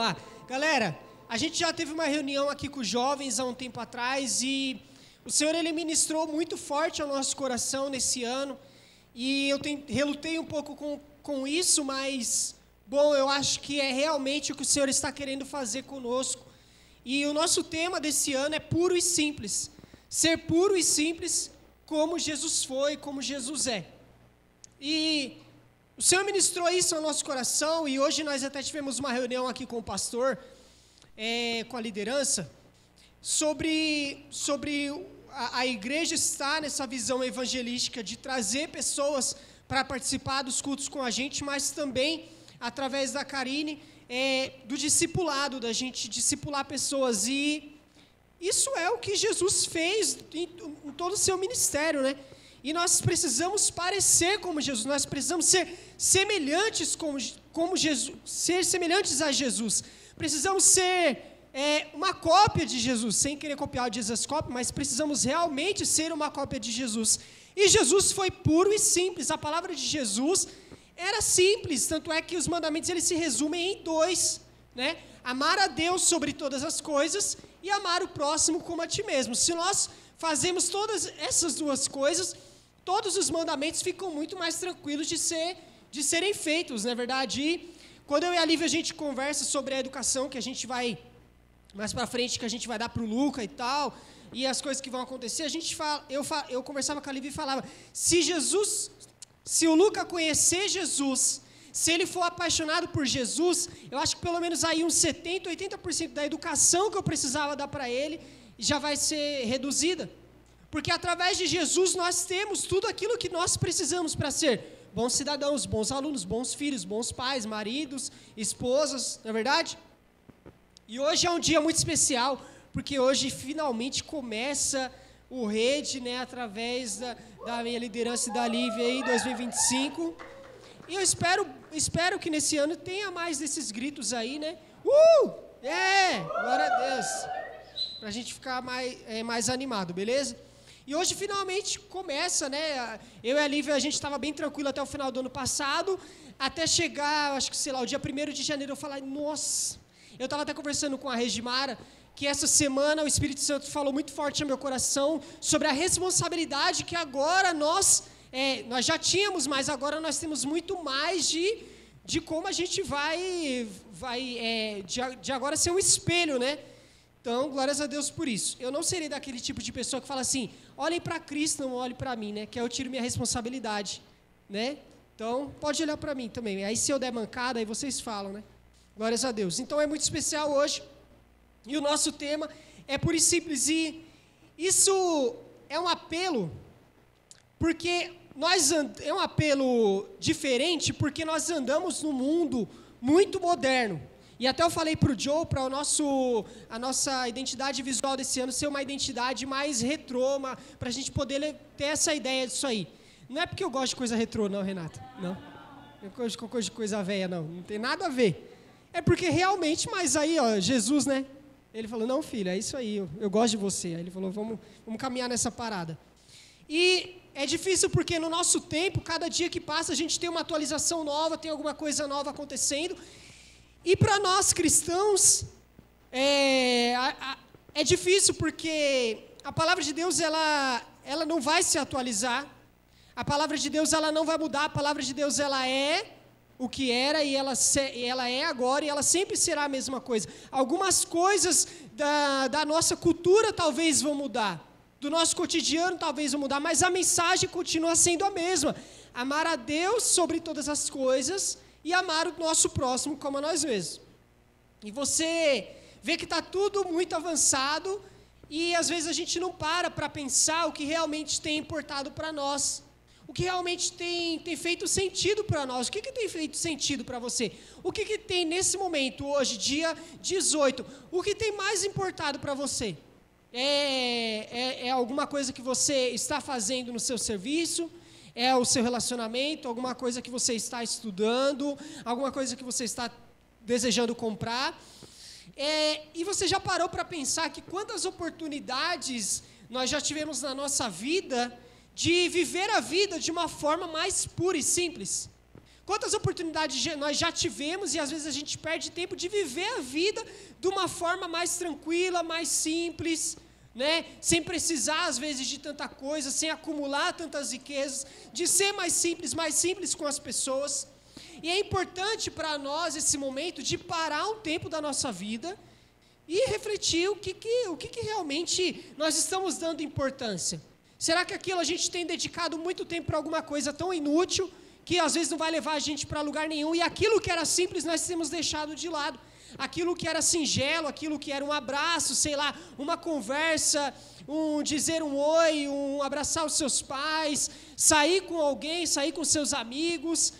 lá. Galera, a gente já teve uma reunião aqui com os jovens há um tempo atrás e o Senhor, Ele ministrou muito forte ao nosso coração nesse ano. E eu relutei um pouco com isso, mas, bom, eu acho que é realmente o que o Senhor está querendo fazer conosco. E o nosso tema desse ano é puro e simples. Ser puro e simples como Jesus foi, como Jesus é. E o Senhor ministrou isso ao nosso coração e hoje nós até tivemos uma reunião aqui com o pastor, com a liderança, sobre a igreja estar nessa visão evangelística de trazer pessoas para participar dos cultos com a gente, mas também, através da Karine, do discipulado, da gente discipular pessoas. E isso é o que Jesus fez em todo o seu ministério, né? E nós precisamos parecer como Jesus, nós precisamos ser semelhantes como Jesus, ser semelhantes a Jesus. Precisamos ser uma cópia de Jesus, sem querer copiar o Jesus Copy, mas precisamos realmente ser uma cópia de Jesus. E Jesus foi puro e simples. A palavra de Jesus era simples, tanto é que os mandamentos eles se resumem em 2, né? Amar a Deus sobre todas as coisas e amar o próximo como a ti mesmo. Se nós fazemos todas essas duas coisas, todos os mandamentos ficam muito mais tranquilos de serem feitos, não é verdade? E quando eu e a Lívia a gente conversa sobre a educação que a gente vai, mais para frente, que a gente vai dar para o Luca e tal, e as coisas que vão acontecer, a gente fala, eu conversava com a Lívia e falava, se o Luca conhecer Jesus, se ele for apaixonado por Jesus, eu acho que pelo menos aí uns 70%, 80% da educação que eu precisava dar para ele já vai ser reduzida. Porque através de Jesus nós temos tudo aquilo que nós precisamos para ser bons cidadãos, bons alunos, bons filhos, bons pais, maridos, esposas, não é verdade? E hoje é um dia muito especial, porque hoje finalmente começa o Rede, né, através da minha liderança e da Lívia aí, 2025. E eu espero que nesse ano tenha mais desses gritos aí, né? Glória a Deus! Para a gente ficar mais animado, beleza? E hoje finalmente começa, né? Eu e a Lívia, a gente estava bem tranquilo até o final do ano passado, até chegar, acho que, sei lá, o dia 1º de janeiro, eu falei, nossa... Eu estava até conversando com a Regimara, que essa semana o Espírito Santo falou muito forte no meu coração sobre a responsabilidade que agora nós já tínhamos, mas agora nós temos muito mais de como a gente vai de agora ser um espelho, né? Então, glórias a Deus por isso. Eu não serei daquele tipo de pessoa que fala assim, olhem para Cristo, não olhem para mim, né? Que eu tiro minha responsabilidade, né? Então, pode olhar para mim também. Aí se eu der mancada, aí vocês falam, né? Glórias a Deus. Então, é muito especial hoje. E o nosso tema é puro e simples. E isso é um apelo, porque é um apelo diferente, porque nós andamos num mundo muito moderno. E até eu falei para o Joe, para a nossa identidade visual desse ano ser uma identidade mais retrô, para a gente poder ter essa ideia disso aí. Não é porque eu gosto de coisa retrô, não, Renata. Não. Eu gosto de coisa velha, não. Não tem nada a ver. É porque realmente, mas aí, ó, Jesus, né? Ele falou, não, filha, é isso aí, eu gosto de você. Aí ele falou, vamos caminhar nessa parada. E é difícil porque no nosso tempo, cada dia que passa, a gente tem uma atualização nova, tem alguma coisa nova acontecendo. E para nós cristãos, é difícil porque a palavra de Deus, ela não vai se atualizar. A palavra de Deus, ela não vai mudar. A palavra de Deus, ela é o que era e ela é agora e ela sempre será a mesma coisa. Algumas coisas da nossa cultura talvez vão mudar, do nosso cotidiano talvez vão mudar, mas a mensagem continua sendo a mesma. Amar a Deus sobre todas as coisas e amar o nosso próximo como a nós mesmos. E você vê que está tudo muito avançado e às vezes a gente não para pensar o que realmente tem importado para nós. O que realmente tem feito sentido para nós? O que tem feito sentido para você? O que tem nesse momento, hoje, dia 18? O que tem mais importado para você? É alguma coisa que você está fazendo no seu serviço? É o seu relacionamento? Alguma coisa que você está estudando? Alguma coisa que você está desejando comprar? E você já parou para pensar que quantas oportunidades nós já tivemos na nossa vida de viver a vida de uma forma mais pura e simples? Quantas oportunidades nós já tivemos e às vezes a gente perde tempo de viver a vida de uma forma mais tranquila, mais simples, né? Sem precisar às vezes de tanta coisa, sem acumular tantas riquezas, de ser mais simples com as pessoas. E é importante para nós esse momento de parar um tempo da nossa vida e refletir o que realmente nós estamos dando importância. Será que aquilo a gente tem dedicado muito tempo para alguma coisa tão inútil, que às vezes não vai levar a gente para lugar nenhum, e aquilo que era simples nós temos deixado de lado. Aquilo que era singelo, aquilo que era um abraço, sei lá, uma conversa, dizer um oi, abraçar os seus pais, sair com alguém, sair com seus amigos,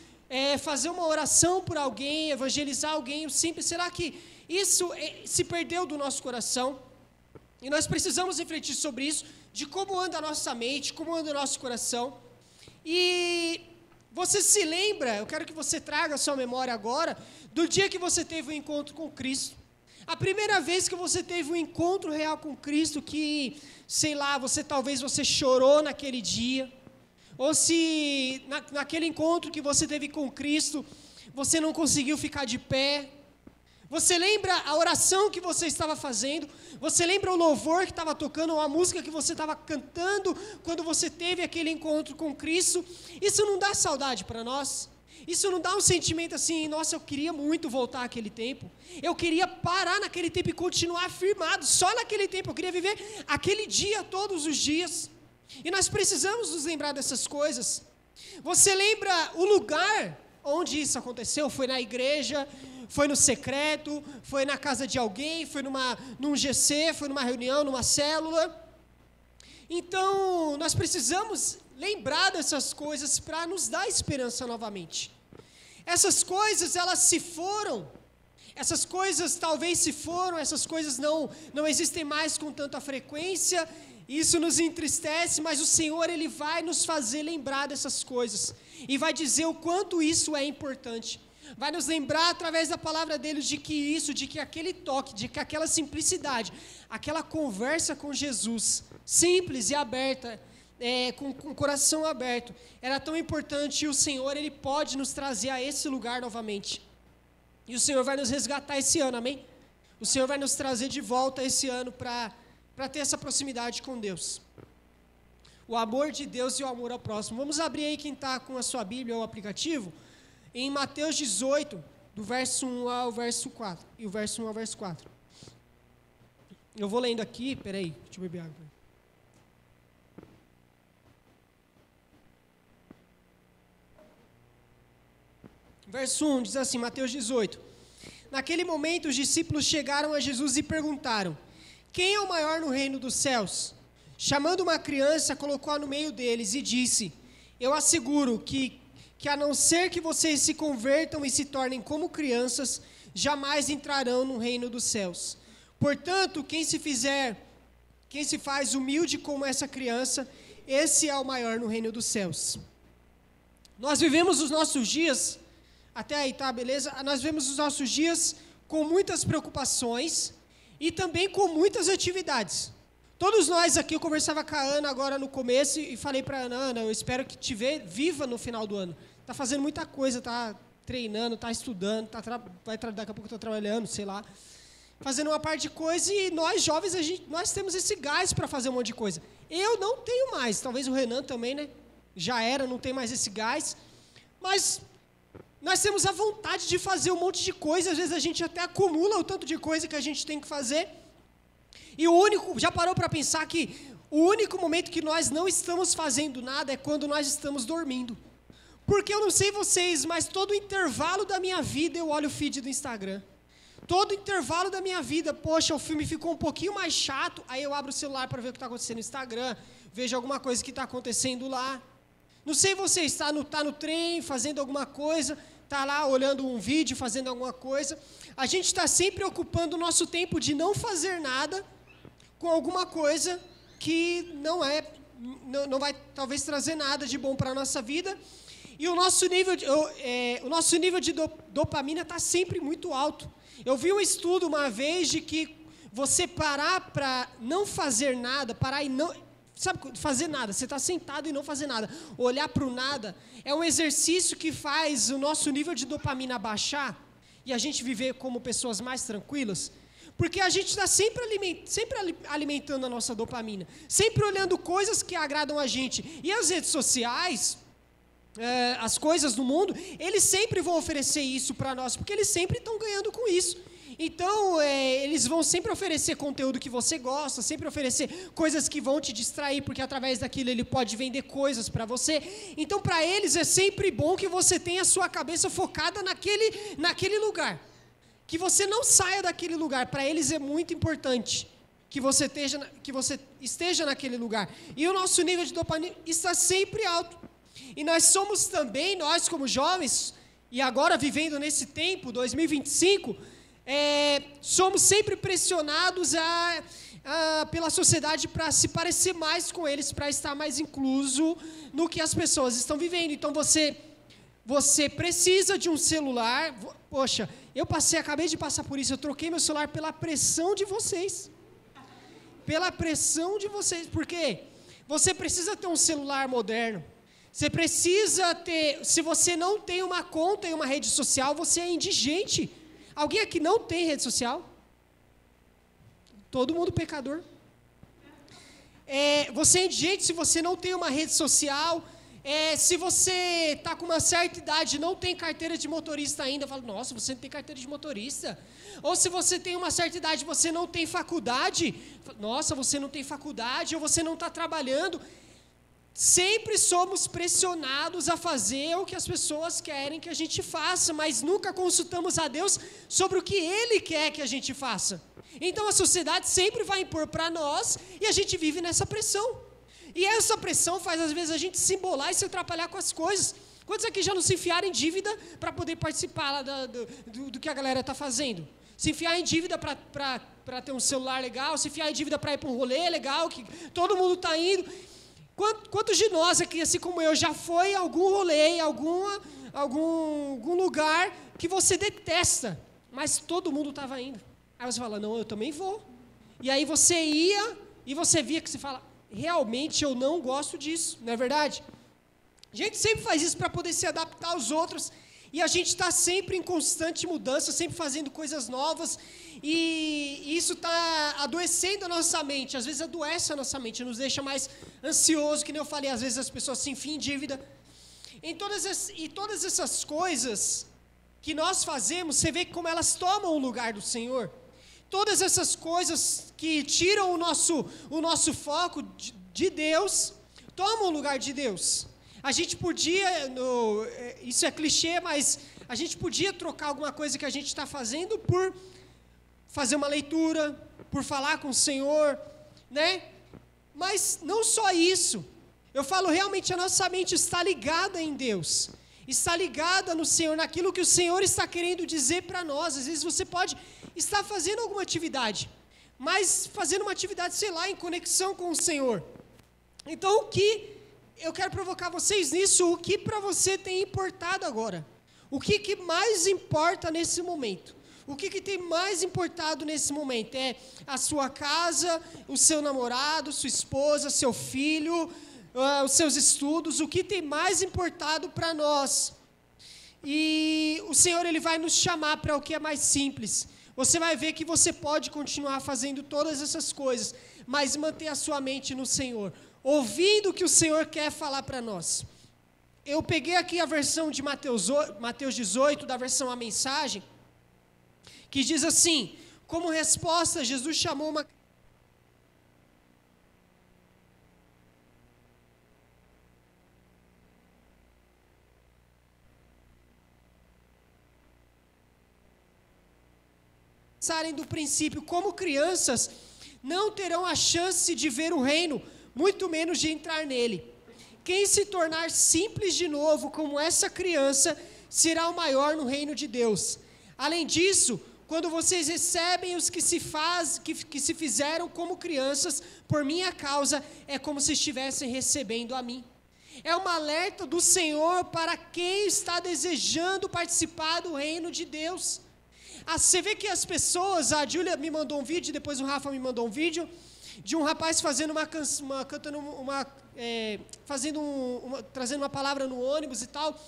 fazer uma oração por alguém, evangelizar alguém, o simples. Será que isso se perdeu do nosso coração? E nós precisamos refletir sobre isso, de como anda a nossa mente, como anda o nosso coração. E você se lembra, eu quero que você traga a sua memória agora, do dia que você teve um encontro com Cristo. A primeira vez que você teve um encontro real com Cristo, que, sei lá, talvez você chorou naquele dia, ou se naquele encontro que você teve com Cristo, você não conseguiu ficar de pé. Você lembra a oração que você estava fazendo? Você lembra o louvor que estava tocando, ou a música que você estava cantando quando você teve aquele encontro com Cristo? Isso não dá saudade para nós? Isso não dá um sentimento assim, nossa, eu queria muito voltar àquele tempo. Eu queria parar naquele tempo e continuar firmado, só naquele tempo. Eu queria viver aquele dia todos os dias. E nós precisamos nos lembrar dessas coisas. Você lembra o lugar onde isso aconteceu? Foi na igreja? Foi no secreto, foi na casa de alguém, foi num GC, foi numa reunião, numa célula. Então, nós precisamos lembrar dessas coisas para nos dar esperança novamente. Essas coisas, elas se foram. Essas coisas talvez se foram, essas coisas não existem mais com tanta frequência. Isso nos entristece, mas o Senhor, Ele vai nos fazer lembrar dessas coisas. E vai dizer o quanto isso é importante. Vai nos lembrar através da palavra dele de que aquele toque, de que aquela simplicidade, aquela conversa com Jesus, simples e aberta, com o coração aberto, era tão importante, e o Senhor, Ele pode nos trazer a esse lugar novamente. E o Senhor vai nos resgatar esse ano, amém? O Senhor vai nos trazer de volta esse ano para ter essa proximidade com Deus. O amor de Deus e o amor ao próximo. Vamos abrir aí, quem está com a sua Bíblia ou o aplicativo, em Mateus 18, do verso 1 ao verso 4. E o verso 1 ao verso 4. Eu vou lendo aqui, peraí, deixa eu beber água. Verso 1 diz assim, Mateus 18. Naquele momento os discípulos chegaram a Jesus e perguntaram: quem é o maior no reino dos céus? Chamando uma criança, colocou-a no meio deles e disse: eu asseguro que a não ser que vocês se convertam e se tornem como crianças, jamais entrarão no reino dos céus. Portanto, quem se faz humilde como essa criança, esse é o maior no reino dos céus. Nós vivemos os nossos dias, até aí tá, beleza? Nós vivemos os nossos dias com muitas preocupações e também com muitas atividades. Todos nós aqui, eu conversava com a Ana agora no começo e falei para a Ana, eu espero que te ver viva no final do ano. Está fazendo muita coisa, está treinando, está estudando, daqui a pouco está trabalhando, sei lá. Fazendo uma parte de coisa, e nós jovens, nós temos esse gás para fazer um monte de coisa. Eu não tenho mais, talvez o Renan também, né? Já era, não tem mais esse gás. Mas nós temos a vontade de fazer um monte de coisa, às vezes a gente até acumula o tanto de coisa que a gente tem que fazer. E já parou para pensar que o único momento que nós não estamos fazendo nada é quando nós estamos dormindo. Porque eu não sei vocês, mas todo intervalo da minha vida eu olho o feed do Instagram. Todo intervalo da minha vida, poxa, o filme ficou um pouquinho mais chato, aí eu abro o celular para ver o que está acontecendo no Instagram, vejo alguma coisa que está acontecendo lá. Não sei vocês, está no trem, fazendo alguma coisa, está lá olhando um vídeo, fazendo alguma coisa. A gente está sempre ocupando o nosso tempo de não fazer nada com alguma coisa que não vai talvez trazer nada de bom para a nossa vida. E o nosso nível de dopamina está sempre muito alto. Eu vi um estudo uma vez de que você parar para não fazer nada, parar e não sabe, fazer nada, você está sentado e não fazer nada, olhar para o nada, é um exercício que faz o nosso nível de dopamina baixar e a gente viver como pessoas mais tranquilas, porque a gente está sempre alimentando a nossa dopamina, sempre olhando coisas que agradam a gente, e as redes sociais, as coisas do mundo, eles sempre vão oferecer isso para nós, porque eles sempre estão ganhando com isso. Então, eles vão sempre oferecer conteúdo que você gosta, sempre oferecer coisas que vão te distrair, porque através daquilo ele pode vender coisas para você. Então, para eles é sempre bom que você tenha a sua cabeça focada naquele lugar. Que você não saia daquele lugar. Para eles é muito importante que você esteja naquele lugar. E o nosso nível de dopamina está sempre alto. E nós somos também, nós como jovens, e agora vivendo nesse tempo, 2025... somos sempre pressionados pela sociedade para se parecer mais com eles, para estar mais incluso no que as pessoas estão vivendo. Então você precisa de um celular. Poxa, acabei de passar por isso, eu troquei meu celular pela pressão de vocês. Pela pressão de vocês, porque você precisa ter um celular moderno. Você precisa ter, se você não tem uma conta em uma rede social, você é indigente. Alguém aqui não tem rede social? Todo mundo pecador. Você é indigente se você não tem uma rede social. Se você está com uma certa idade e não tem carteira de motorista ainda, fala, nossa, você não tem carteira de motorista. Ou se você tem uma certa idade e você não tem faculdade, nossa, você não tem faculdade, ou você não está trabalhando. Sempre somos pressionados a fazer o que as pessoas querem que a gente faça, mas nunca consultamos a Deus sobre o que Ele quer que a gente faça. Então a sociedade sempre vai impor para nós e a gente vive nessa pressão. E essa pressão faz às vezes a gente se embolar e se atrapalhar com as coisas. Quantos aqui já não se enfiaram em dívida para poder participar lá do que a galera está fazendo? Se enfiar em dívida para ter um celular legal, se enfiar em dívida para ir para um rolê legal, que todo mundo está indo. Quantos de nós aqui, assim como eu, já foi em algum rolê, algum lugar que você detesta, mas todo mundo estava indo? Aí você fala, não, eu também vou. E aí você ia e você via que você fala, realmente eu não gosto disso, não é verdade? A gente sempre faz isso para poder se adaptar aos outros, e a gente está sempre em constante mudança, sempre fazendo coisas novas, e isso está adoecendo a nossa mente, às vezes adoece a nossa mente, nos deixa mais ansioso, que nem eu falei, às vezes as pessoas se enfiam em dívida. Todas essas coisas que nós fazemos, você vê como elas tomam o lugar do Senhor. Todas essas coisas que tiram o nosso foco de Deus, tomam o lugar de Deus. A gente podia, isso é clichê, mas a gente podia trocar alguma coisa que a gente está fazendo por fazer uma leitura, por falar com o Senhor, né? Mas não só isso. Eu falo, realmente a nossa mente está ligada em Deus, está ligada no Senhor, naquilo que o Senhor está querendo dizer para nós. Às vezes você pode estar fazendo alguma atividade, mas fazendo uma atividade, sei lá, em conexão com o Senhor. Então, o que eu quero provocar vocês nisso, o que para você tem importado agora? O que mais importa nesse momento? O que tem mais importado nesse momento? É a sua casa, o seu namorado, sua esposa, seu filho, os seus estudos, o que tem mais importado para nós? E o Senhor, Ele vai nos chamar para o que é mais simples. Você vai ver que você pode continuar fazendo todas essas coisas, mas manter a sua mente no Senhor, ouvindo o que o Senhor quer falar para nós. Eu peguei aqui a versão de Mateus 18, da versão A Mensagem, que diz assim, como resposta, Jesus chamou uma... Pensarem do princípio, como crianças, não terão a chance de ver o reino, muito menos de entrar nele. Quem se tornar simples de novo, como essa criança, será o maior no reino de Deus. Além disso, quando vocês recebem os que se fizeram como crianças, por minha causa, é como se estivessem recebendo a mim. É um alerta do Senhor para quem está desejando participar do reino de Deus. Você vê que as pessoas, a Júlia me mandou um vídeo, depois o Rafa me mandou um vídeo, de um rapaz fazendo trazendo uma palavra no ônibus e tal,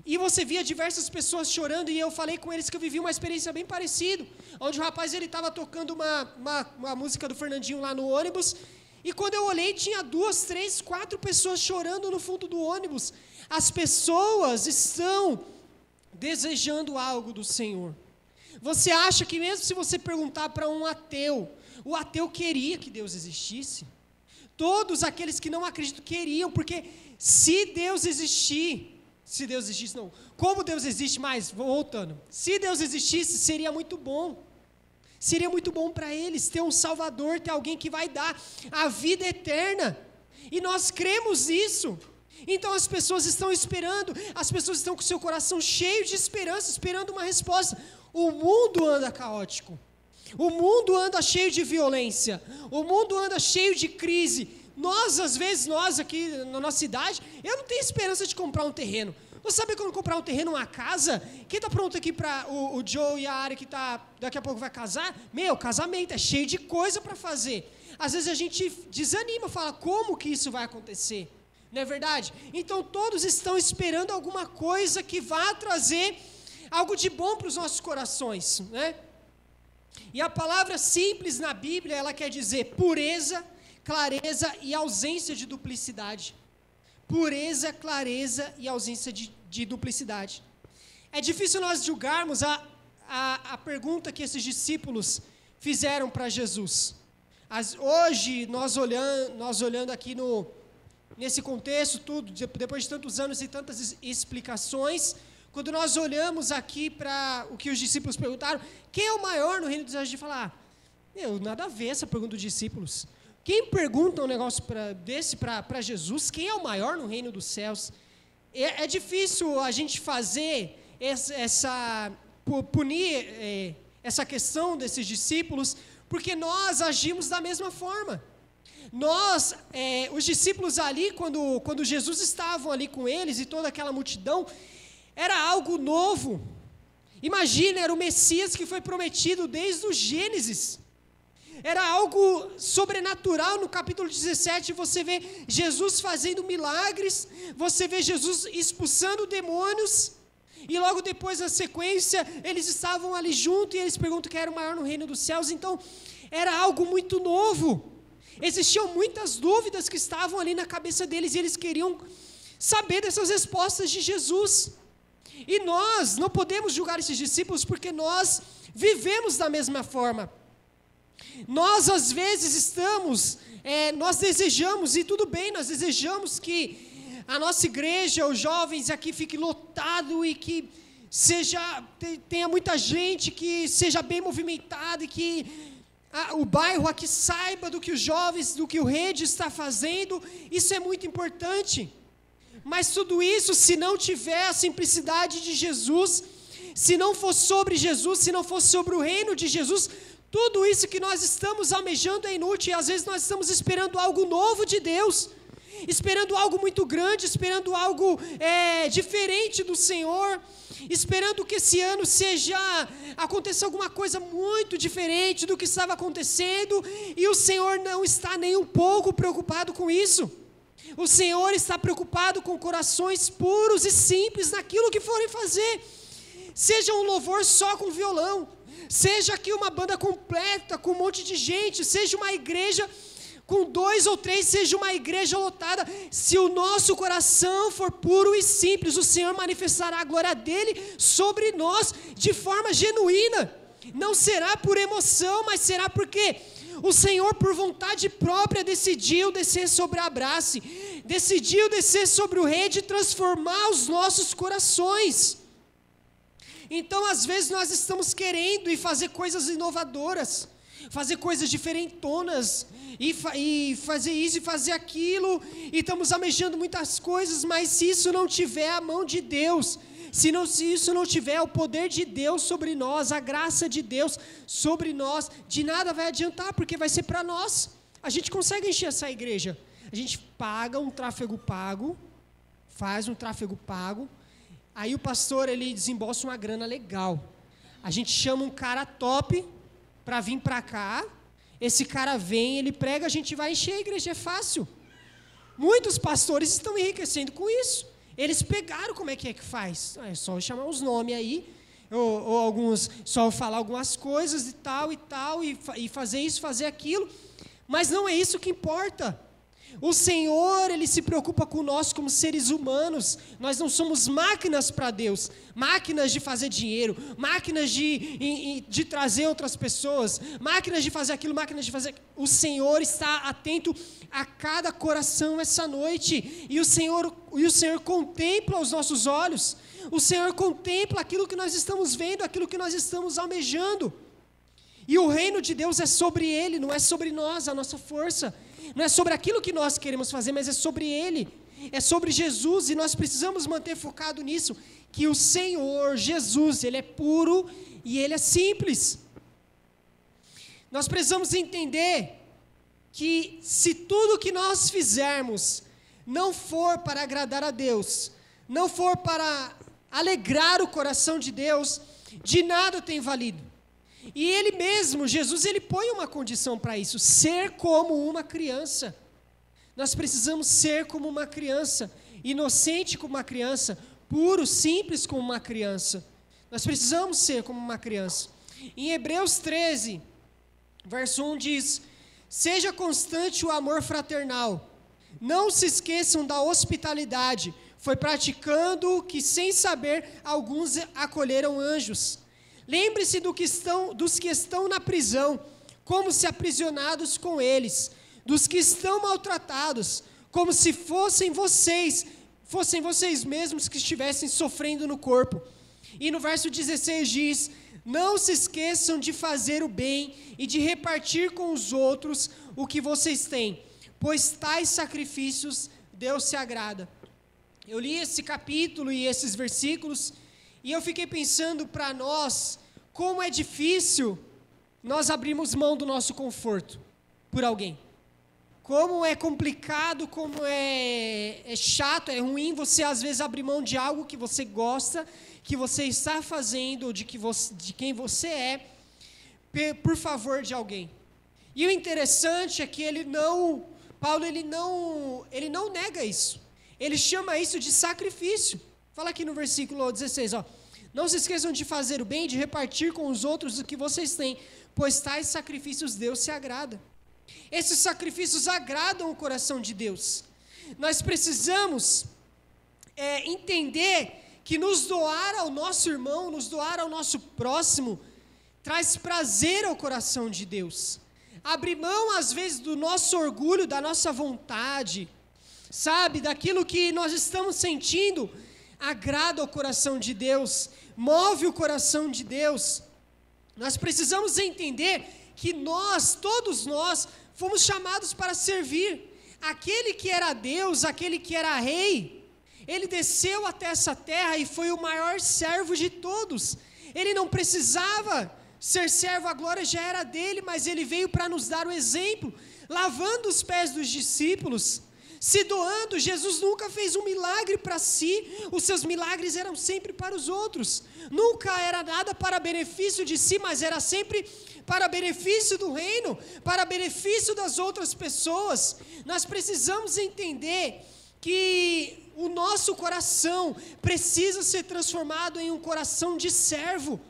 e você via diversas pessoas chorando, e eu falei com eles que eu vivi uma experiência bem parecida, onde o rapaz estava tocando uma música do Fernandinho lá no ônibus, e quando eu olhei, tinha 2, 3, 4 pessoas chorando no fundo do ônibus. As pessoas estão desejando algo do Senhor. Você acha que mesmo se você perguntar para um ateu, o ateu queria que Deus existisse? Todos aqueles que não acreditam queriam, porque se Deus existisse não, como Deus existe, mas voltando, se Deus existisse, seria muito bom para eles ter um Salvador, ter alguém que vai dar a vida eterna, e nós cremos nisso. Então as pessoas estão esperando, as pessoas estão com seu coração cheio de esperança, esperando uma resposta. O mundo anda caótico, o mundo anda cheio de violência, o mundo anda cheio de crise. Às vezes, nós aqui na nossa cidade, eu não tenho esperança de comprar um terreno. Você sabe quando comprar um terreno, uma casa? Quem está pronto aqui para o Joe e a Ari que daqui a pouco vai casar? Casamento, é cheio de coisa para fazer. Às vezes a gente desanima, fala, como que isso vai acontecer? Não é verdade? Então todos estão esperando alguma coisa que vá trazer algo de bom para os nossos corações, né? E a palavra simples na Bíblia, ela quer dizer pureza, clareza e ausência de duplicidade. Pureza, clareza e ausência de duplicidade. É difícil nós julgarmos a pergunta que esses discípulos fizeram para Jesus. Hoje, nós olhando aqui nesse contexto, tudo, depois de tantos anos e tantas explicações, quando nós olhamos aqui para o que os discípulos perguntaram, quem é o maior no reino dos céus? A gente fala, nada a ver essa pergunta dos discípulos. Quem pergunta um negócio desse para Jesus, quem é o maior no reino dos céus? É difícil a gente fazer punir essa questão desses discípulos, porque nós agimos da mesma forma. Os discípulos ali, quando Jesus estava ali com eles e toda aquela multidão, era algo novo. Imagina, era o Messias que foi prometido desde o Gênesis. Era algo sobrenatural. No capítulo 17, você vê Jesus fazendo milagres, você vê Jesus expulsando demônios, e logo depois, na sequência, eles estavam ali juntos, e eles perguntam quem era o maior no reino dos céus. Então, era algo muito novo. Existiam muitas dúvidas que estavam ali na cabeça deles, e eles queriam saber dessas respostas de Jesus. E nós não podemos julgar esses discípulos, porque nós vivemos da mesma forma. Nós às vezes nós desejamos, e tudo bem, nós desejamos que a nossa igreja, os jovens aqui fique lotado, e que tenha muita gente, que seja bem movimentado, e que o bairro aqui saiba do que os jovens, do que o Rede está fazendo. Isso é muito importante, mas tudo isso, se não tiver a simplicidade de Jesus, se não for sobre Jesus, se não for sobre o reino de Jesus, tudo isso que nós estamos almejando é inútil. E às vezes nós estamos esperando algo novo de Deus, esperando algo muito grande, esperando algo diferente do Senhor, esperando que esse ano aconteça alguma coisa muito diferente do que estava acontecendo, e o Senhor não está nem um pouco preocupado com isso. O Senhor está preocupado com corações puros e simples naquilo que forem fazer. Seja um louvor só com violão, seja aqui uma banda completa com um monte de gente, seja uma igreja com 2 ou 3, seja uma igreja lotada. Se o nosso coração for puro e simples, o Senhor manifestará a glória dele sobre nós de forma genuína. Não será por emoção, mas será porque o Senhor, por vontade própria, decidiu descer sobre a Abrace, decidiu descer sobre o Rede e transformar os nossos corações. Então, às vezes, nós estamos querendo ir fazer coisas inovadoras, fazer coisas diferentonas, e fazer isso e fazer aquilo, e estamos almejando muitas coisas, mas se isso não tiver a mão de Deus, se isso não tiver o poder de Deus sobre nós, a graça de Deus sobre nós, de nada vai adiantar, porque vai ser para nós. A gente consegue encher essa igreja, a gente paga um tráfego pago, faz um tráfego pago, aí o pastor, ele desembolsa uma grana legal, a gente chama um cara top para vir para cá, esse cara vem, ele prega, a gente vai encher a igreja, é fácil. Muitos pastores estão enriquecendo com isso. Eles pegaram como é que faz. É só chamar os nomes aí, ou alguns, só falar algumas coisas e tal, e fazer isso, fazer aquilo. Mas não é isso que importa. O Senhor, Ele se preocupa com nós como seres humanos. Nós não somos máquinas para Deus, máquinas de fazer dinheiro, máquinas de trazer outras pessoas, máquinas de fazer aquilo, máquinas de fazer... O Senhor está atento a cada coração essa noite, e o Senhor contempla os nossos olhos, o Senhor contempla aquilo que nós estamos vendo, aquilo que nós estamos almejando. E o reino de Deus é sobre Ele, não é sobre nós, a nossa força. Não é sobre aquilo que nós queremos fazer, mas é sobre Ele. É sobre Jesus, e nós precisamos manter focado nisso, que o Senhor, Jesus, Ele é puro e Ele é simples. Nós precisamos entender que se tudo que nós fizermos não for para agradar a Deus, não for para alegrar o coração de Deus, de nada tem valido. E Ele mesmo, Jesus, Ele põe uma condição para isso, ser como uma criança. Nós precisamos ser como uma criança, inocente como uma criança, puro, simples como uma criança. Nós precisamos ser como uma criança. Em Hebreus 13, verso 1 diz: seja constante o amor fraternal, não se esqueçam da hospitalidade, foi praticando que sem saber alguns acolheram anjos. Lembre-se dos que estão na prisão, como se aprisionados com eles, dos que estão maltratados, como se fossem vocês mesmos que estivessem sofrendo no corpo. E no verso 16 diz: não se esqueçam de fazer o bem e de repartir com os outros o que vocês têm, pois tais sacrifícios Deus se agrada. Eu li esse capítulo e esses versículos, e eu fiquei pensando para nós, como é difícil nós abrirmos mão do nosso conforto por alguém. Como é complicado, como é chato, é ruim você às vezes abrir mão de algo que você gosta, que você está fazendo, de quem você é, por favor de alguém. E o interessante é que Paulo não nega isso. Ele chama isso de sacrifício. Fala aqui no versículo 16, ó. Não se esqueçam de fazer o bem, de repartir com os outros o que vocês têm, pois tais sacrifícios Deus se agrada. Esses sacrifícios agradam o coração de Deus. Nós precisamos entender que nos doar ao nosso irmão, nos doar ao nosso próximo, traz prazer ao coração de Deus. Abrir mão, às vezes, do nosso orgulho, da nossa vontade, sabe, daquilo que nós estamos sentindo, agrada ao coração de Deus, move o coração de Deus. Nós precisamos entender que todos nós, fomos chamados para servir. Aquele que era Deus, aquele que era rei, ele desceu até essa terra e foi o maior servo de todos. Ele não precisava ser servo, a glória já era dele, mas ele veio para nos dar o exemplo, lavando os pés dos discípulos, se doando. Jesus nunca fez um milagre para si, os seus milagres eram sempre para os outros, nunca era nada para benefício de si, mas era sempre para benefício do reino, para benefício das outras pessoas. Nós precisamos entender que o nosso coração precisa ser transformado em um coração de servo.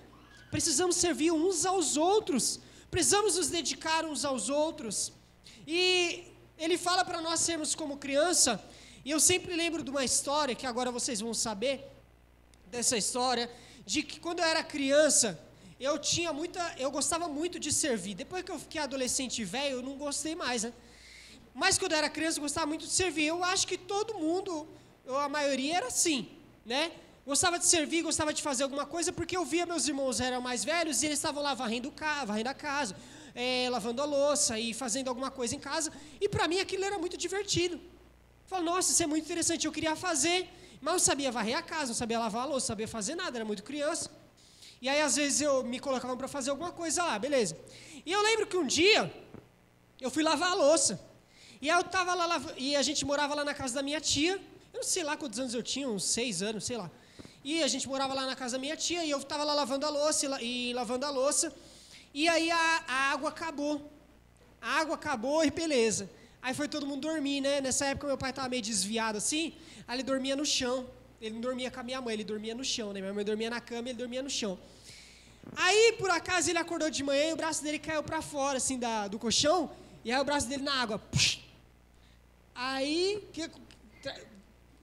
Precisamos servir uns aos outros, precisamos nos dedicar uns aos outros. E ele fala para nós sermos como criança, e eu sempre lembro de uma história, que agora vocês vão saber dessa história, de que quando eu era criança, eu gostava muito de servir. Depois que eu fiquei adolescente e velho, eu não gostei mais, né? Mas quando eu era criança, eu gostava muito de servir. Eu acho que todo mundo, a maioria era assim, né? Gostava de servir, gostava de fazer alguma coisa, porque eu via meus irmãos eram mais velhos, e eles estavam lá varrendo a casa, lavando a louça e fazendo alguma coisa em casa, e para mim aquilo era muito divertido. Eu falei, nossa, isso é muito interessante, eu queria fazer, mas não sabia varrer a casa, não sabia lavar a louça, não sabia fazer nada, era muito criança. E aí às vezes eu me colocava para fazer alguma coisa lá, beleza. E eu lembro que um dia, eu fui lavar a louça, e aí eu estava lá, e a gente morava lá na casa da minha tia, eu não sei lá quantos anos eu tinha, uns 6 anos, sei lá. E a gente morava lá na casa da minha tia, e eu estava lá lavando a louça, e lavando a louça, e aí a água acabou. a água acabou e beleza. Aí foi todo mundo dormir, né? Nessa época meu pai estava meio desviado assim, aí ele dormia no chão. Ele não dormia com a minha mãe, ele dormia no chão, né? Minha mãe dormia na cama e ele dormia no chão. Aí, por acaso, ele acordou de manhã e o braço dele caiu para fora, assim, do colchão, e aí o braço dele na água. Aí,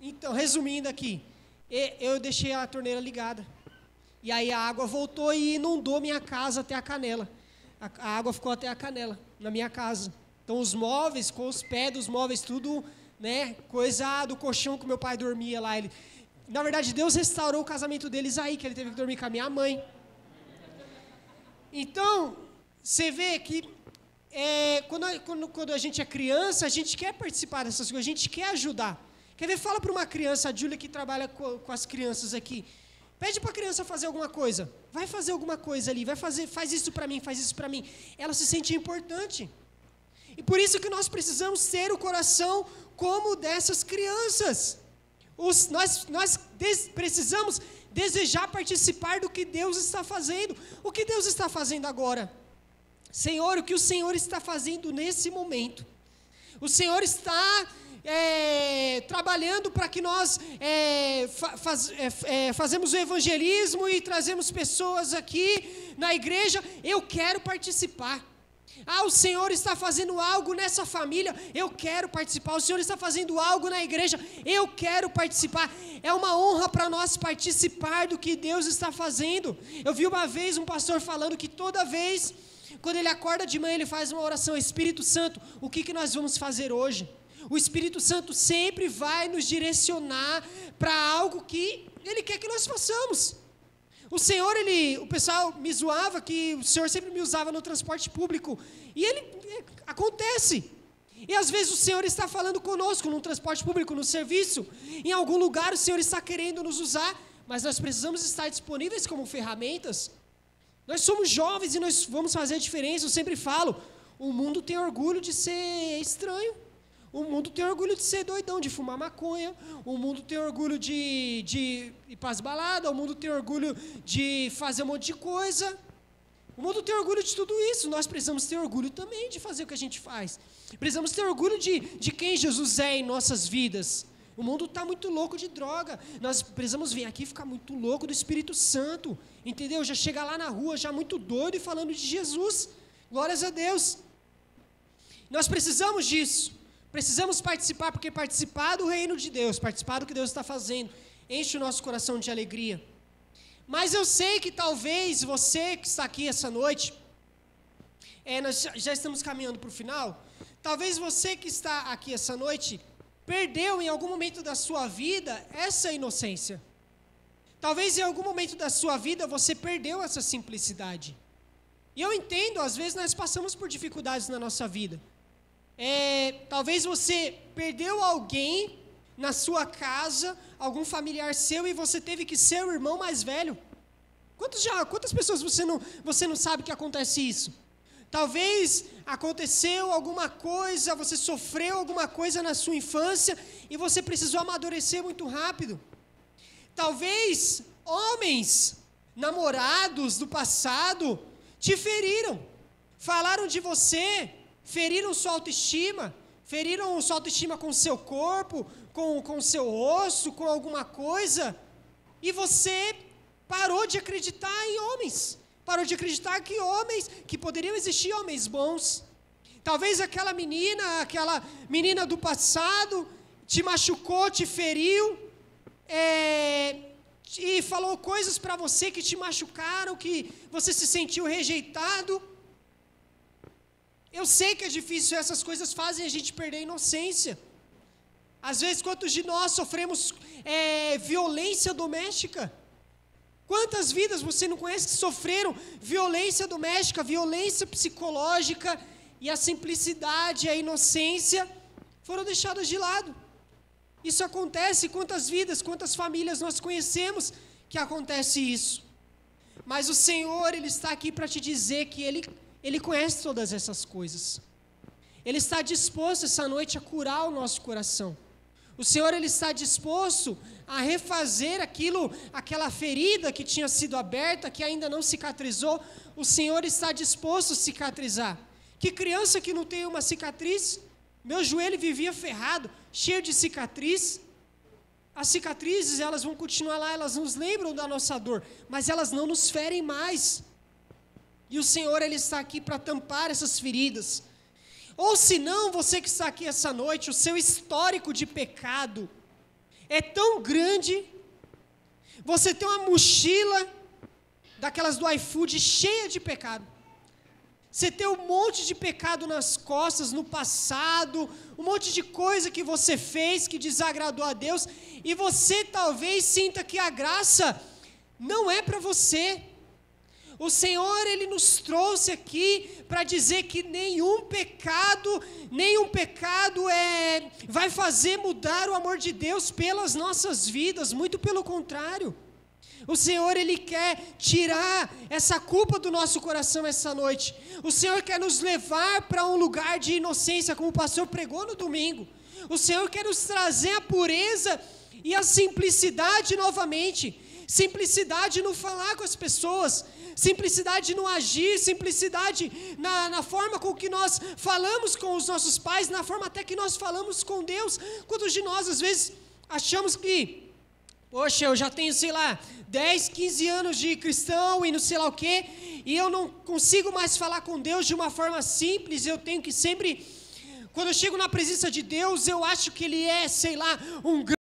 então, resumindo aqui, eu deixei a torneira ligada. E aí a água voltou e inundou minha casa até a canela. A água ficou até a canela, na minha casa. Então, os móveis, com os pés dos móveis, tudo, né, coisa do colchão que meu pai dormia lá. Na verdade, Deus restaurou o casamento deles aí, que ele teve que dormir com a minha mãe. Então, você vê que quando a gente é criança, a gente quer participar dessas coisas, a gente quer ajudar. Quer ver? Fala para uma criança, a Júlia que trabalha com as crianças aqui. Pede para a criança fazer alguma coisa. Vai fazer alguma coisa ali, faz isso para mim, faz isso para mim. Ela se sente importante. E por isso que nós precisamos ter o coração como dessas crianças. Nós precisamos desejar participar do que Deus está fazendo. O que Deus está fazendo agora? Senhor, o que o Senhor está fazendo nesse momento? O Senhor está trabalhando para que nós fazemos o evangelismo e trazemos pessoas aqui na igreja. Eu quero participar. O Senhor está fazendo algo nessa família, eu quero participar. O Senhor está fazendo algo na igreja, eu quero participar. É uma honra para nós participar do que Deus está fazendo. Eu vi uma vez um pastor falando que toda vez, quando ele acorda de manhã, ele faz uma oração: Espírito Santo, o que nós vamos fazer hoje? O Espírito Santo sempre vai nos direcionar para algo que Ele quer que nós façamos. O Senhor, o pessoal me zoava que o Senhor sempre me usava no transporte público. E acontece. E às vezes o Senhor está falando conosco no transporte público, no serviço. Em algum lugar o Senhor está querendo nos usar, mas nós precisamos estar disponíveis como ferramentas. Nós somos jovens e nós vamos fazer a diferença. Eu sempre falo, o mundo tem orgulho de ser estranho. O mundo tem orgulho de ser doidão, de fumar maconha. O mundo tem orgulho de ir para as baladas. O mundo tem orgulho de fazer um monte de coisa. O mundo tem orgulho de tudo isso. Nós precisamos ter orgulho também de fazer o que a gente faz. Precisamos ter orgulho de quem Jesus é em nossas vidas. O mundo está muito louco de droga. Nós precisamos vir aqui e ficar muito louco do Espírito Santo. Entendeu? Já chega lá na rua, já muito doido e falando de Jesus. Glórias a Deus. Nós precisamos disso. Precisamos participar, porque participar do reino de Deus, participar do que Deus está fazendo, enche o nosso coração de alegria. Mas eu sei que talvez você que está aqui essa noite, nós já estamos caminhando para o final, talvez você que está aqui essa noite, perdeu em algum momento da sua vida essa inocência. Talvez em algum momento da sua vida você perdeu essa simplicidade. E eu entendo, às vezes nós passamos por dificuldades na nossa vida. Talvez você perdeu alguém na sua casa, algum familiar seu, e você teve que ser o irmão mais velho. Quantas pessoas você não sabe que acontece isso? Talvez aconteceu alguma coisa, você sofreu alguma coisa na sua infância e você precisou amadurecer muito rápido. Talvez homens, namorados do passado, te feriram, falaram de você, feriram sua autoestima com o seu corpo, com o seu osso, com alguma coisa, e você parou de acreditar em homens, parou de acreditar que poderiam existir homens bons. Talvez aquela menina do passado te machucou, te feriu, e falou coisas para você que te machucaram, que você se sentiu rejeitado. Eu sei que é difícil, essas coisas fazem a gente perder a inocência. Às vezes, quantos de nós sofremos violência doméstica? Quantas vidas você não conhece que sofreram violência doméstica, violência psicológica, e a simplicidade e a inocência foram deixadas de lado? Isso acontece, quantas vidas, quantas famílias nós conhecemos que acontece isso? Mas o Senhor, Ele está aqui para te dizer que Ele conhece todas essas coisas. Ele está disposto essa noite a curar o nosso coração. O Senhor, Ele está disposto a refazer aquela ferida que tinha sido aberta, que ainda não cicatrizou. O Senhor está disposto a cicatrizar. Que criança que não tem uma cicatriz? Meu joelho vivia ferrado, cheio de cicatriz. As cicatrizes, elas vão continuar lá, elas nos lembram da nossa dor, mas elas não nos ferem mais. E o Senhor, Ele está aqui para tampar essas feridas. Ou se não, você que está aqui essa noite, o seu histórico de pecado é tão grande, você tem uma mochila daquelas do iFood cheia de pecado. Você tem um monte de pecado nas costas, no passado, um monte de coisa que você fez que desagradou a Deus, e você talvez sinta que a graça não é para você. O Senhor, Ele nos trouxe aqui para dizer que nenhum pecado vai fazer mudar o amor de Deus pelas nossas vidas, muito pelo contrário. O Senhor, Ele quer tirar essa culpa do nosso coração essa noite. O Senhor quer nos levar para um lugar de inocência, como o pastor pregou no domingo. O Senhor quer nos trazer a pureza e a simplicidade novamente. Simplicidade no falar com as pessoas, simplicidade no agir, simplicidade na forma com que nós falamos com os nossos pais, na forma até que nós falamos com Deus. Quantos de nós, às vezes, achamos que, poxa, eu já tenho, 10, 15 anos de cristão e não sei lá o quê, e eu não consigo mais falar com Deus de uma forma simples, eu tenho que sempre, quando eu chego na presença de Deus, eu acho que Ele é, um grande